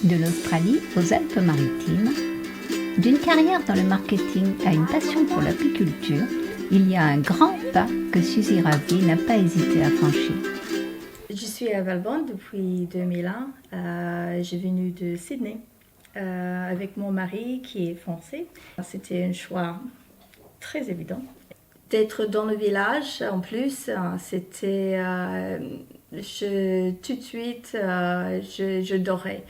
De l'Australie aux Alpes-Maritimes, d'une carrière dans le marketing à une passion pour l'apiculture, il y a un grand pas que Suzy Ravier n'a pas hésité à franchir. Je suis à Valbonne depuis 2001. Je venue de Sydney avec mon mari qui est français. C'était un choix très évident. D'être dans le village, en plus, c'était tout de suite, je dorais.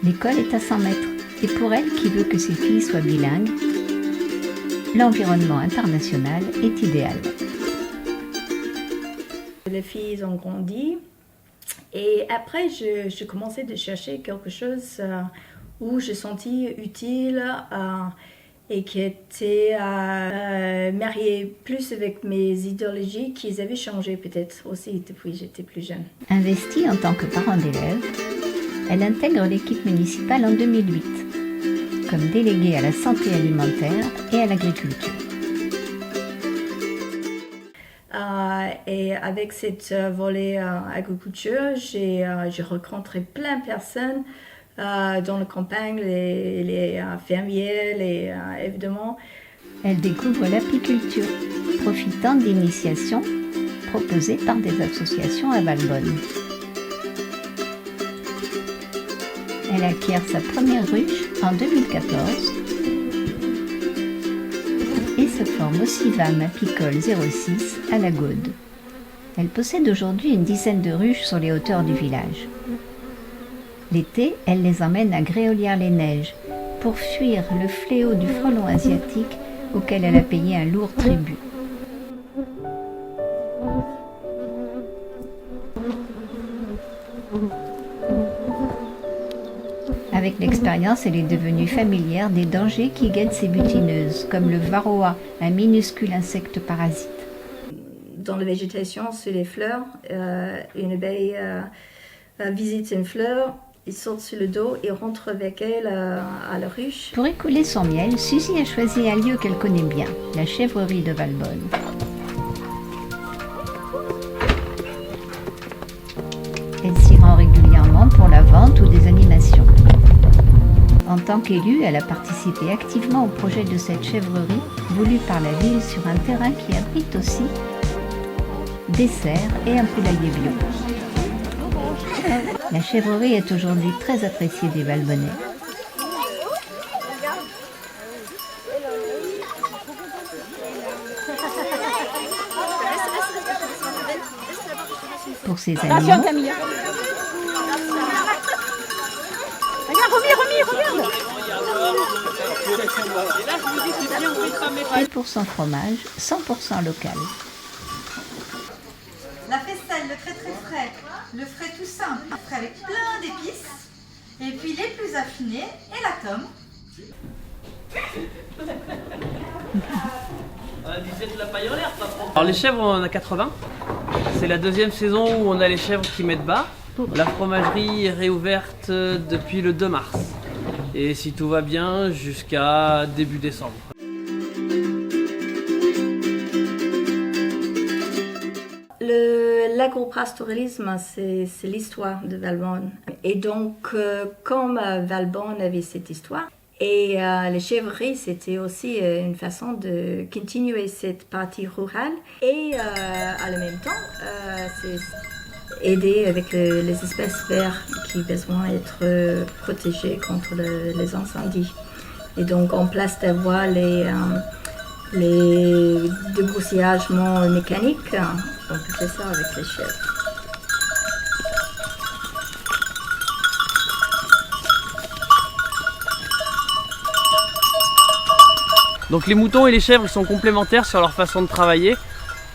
L'école est à 100 mètres et pour elle qui veut que ses filles soient bilingues, l'environnement international est idéal. Les filles ont grandi et après je commençais à chercher quelque chose où je sentais utile et qui était marié plus avec mes idéologies qui avaient changé peut-être aussi depuis que j'étais plus jeune. Investie en tant que parent d'élève, elle intègre l'équipe municipale en 2008 comme déléguée à la santé alimentaire et à l'agriculture. Et avec cette volet agriculture, j'ai rencontré plein de personnes dans la campagne, les fermiers, évidemment. Elle découvre l'apiculture, profitant d'initiations proposées par des associations à Valbonne. Elle acquiert sa première ruche en 2014 et se forme au CIVAM apicole 06 à la Gaude. Elle possède aujourd'hui une dizaine de ruches sur les hauteurs du village. L'été, elle les emmène à Gréolières-les-Neiges pour fuir le fléau du frelon asiatique auquel elle a payé un lourd tribut. Avec l'expérience, elle est devenue familière des dangers qui guettent ces butineuses, comme le varroa, un minuscule insecte parasite. Dans la végétation, sur les fleurs, une abeille visite une fleur, il saute sur le dos et rentre avec elle à la ruche. Pour écouler son miel, Suzy a choisi un lieu qu'elle connaît bien, la chèvrerie de Valbonne. Elle s'y rend régulièrement pour la vente ou des animations. En tant qu'élue, elle a participé activement au projet de cette chèvrerie voulue par la ville sur un terrain qui abrite aussi des serres et un poulailler bio. La chèvrerie est aujourd'hui très appréciée des Valbonnais. Pour ses animaux, et pour son fromage 100% local. La faisselle, le frais très frais, le frais tout simple, le frais avec plein d'épices, et puis les plus affinés, et la tome. Alors les chèvres, on en a 80. C'est la deuxième saison où on a les chèvres qui mettent bas. La fromagerie est réouverte depuis le 2 mars. Et si tout va bien, jusqu'à début décembre. L'agropastoralisme, c'est l'histoire de Valbonne. Et donc, comme Valbonne avait cette histoire, et les chèvreries, c'était aussi une façon de continuer cette partie rurale. Et à la même temps, c'est aider avec les espèces vertes qui ont besoin d'être protégées contre les incendies. Et donc, en place d'avoir les débroussaillements mécaniques, on peut faire ça avec les chèvres. Donc les moutons et les chèvres ils sont complémentaires sur leur façon de travailler.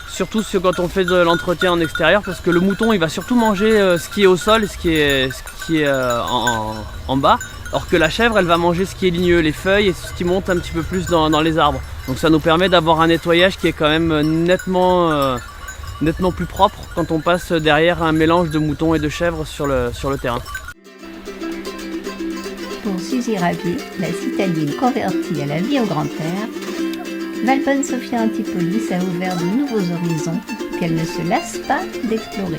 Surtout quand on fait de l'entretien en extérieur, parce que le mouton il va surtout manger ce qui est au sol et ce qui est en bas, alors que la chèvre elle va manger ce qui est ligneux, les feuilles et ce qui monte un petit peu plus dans les arbres. Donc ça nous permet d'avoir un nettoyage qui est quand même nettement plus propre quand on passe derrière un mélange de moutons et de chèvres sur le terrain. Pour Suzy Ravier, la citadine convertie à la vie au grand air, Valbonne Sophia Antipolis a ouvert de nouveaux horizons qu'elle ne se lasse pas d'explorer.